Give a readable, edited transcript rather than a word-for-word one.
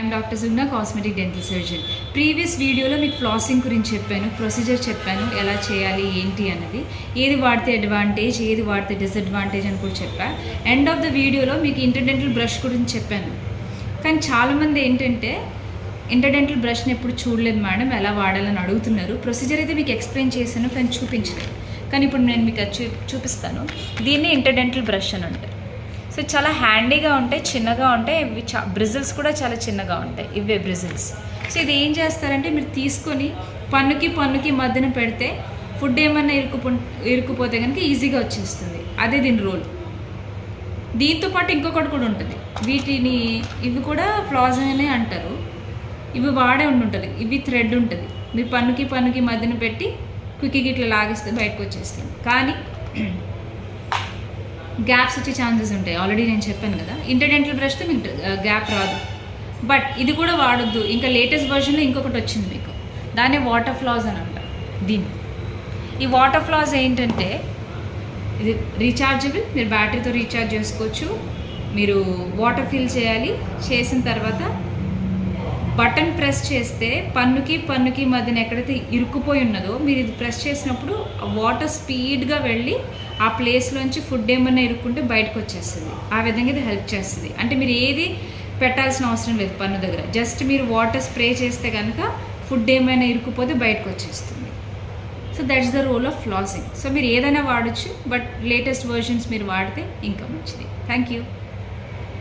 I'm doctor Sugna, cosmetic dental surgeon. Previous వీడియోలో మీకు flossing గురించి చెప్పాను, ప్రొసీజర్ చెప్పాను, ఎలా చేయాలి ఏంటి అన్నది, ఏది వాడితే అడ్వాంటేజ్, ఏది వాడితే డిసడ్వాంటేజ్ అని కూడా చెప్పాను. ఎండ్ ఆఫ్ ద వీడియోలో మీకు ఇంటర్డెంటల్ బ్రష్ గురించి చెప్పాను. కానీ చాలామంది ఏంటంటే ఇంటర్డెంటల్ బ్రష్ని ఎప్పుడు చూడలేదు మేడం, ఎలా వాడాలని అడుగుతున్నారు. ప్రొసీజర్ అయితే మీకు ఎక్స్ప్లెయిన్ చేశాను కానీ చూపించలేదు. కానీ ఇప్పుడు నేను మీకు అది చూపిస్తాను. దీన్ని ఇంటర్డెంటల్ బ్రష్ అని అంటారు. సో చాలా హ్యాండీగా ఉంటాయి, చిన్నగా ఉంటాయి. ఇవి బ్రిజిల్స్ కూడా చాలా చిన్నగా ఉంటాయి. ఇవే బ్రిజిల్స్. సో ఇది ఏం చేస్తారంటే మీరు తీసుకొని పన్నుకి మధ్యన పెడితే ఫుడ్ ఏమన్నా ఇరుక్కుపోతే కనుక ఈజీగా వచ్చేస్తుంది. అదే దీని రోల్. దీంతో పాటు ఇంకొకటి కూడా ఉంటుంది. ఇవి కూడా ఫ్లాస్ అనే అంటారు. ఇవి వాడే ఉంటుంది. ఇవి థ్రెడ్ ఉంటుంది. మీరు పన్నుకి మధ్యన పెట్టి క్విక్కి ఇట్లా లాగిస్తే బయటకు వచ్చేస్తుంది. కానీ గ్యాప్స్ వచ్చే ఛాన్సెస్ ఉంటాయి. ఆల్రెడీ నేను చెప్పాను కదా, ఇంటర్డెంటల్ బ్రష్తో మీకు గ్యాప్ రాదు. బట్ ఇది కూడా వాడొద్దు. ఇంకా లేటెస్ట్ వర్షన్లో ఇంకొకటి వచ్చింది మీకు, దాన్ని వాటర్ ఫ్లాస్ అని అంటారు. ఈ వాటర్ ఫ్లాస్ ఏంటంటే ఇది రీఛార్జబుల్. మీరు బ్యాటరీతో రీఛార్జ్ చేసుకోవచ్చు. మీరు వాటర్ ఫిల్ చేయాలి. చేసిన తర్వాత బటన్ ప్రెస్ చేస్తే పన్నుకి మధ్యన ఎక్కడైతే ఇరుక్కుపోయి ఉన్నదో మీరు ఇది ప్రెస్ చేసినప్పుడు వాటర్ స్పీడ్గా వెళ్ళి ఆ ప్లేస్లోంచి ఫుడ్ ఏమన్నా ఇరుక్కుంటే బయటకు వచ్చేస్తుంది. ఆ విధంగా ఇది హెల్ప్ చేస్తుంది. అంటే మీరు ఏది పెట్టాల్సిన అవసరం లేదు పన్ను దగ్గర. జస్ట్ మీరు వాటర్ స్ప్రే చేస్తే కనుక ఫుడ్ ఏమైనా ఇరుక్కుపోతే బయటకు వచ్చేస్తుంది. So that's the role of flossing. So మీరు ఏదైనా వాడచ్చు, బట్ లేటెస్ట్ వర్షన్స్ మీరు వాడితే ఇంకా మంచిది. Thank you.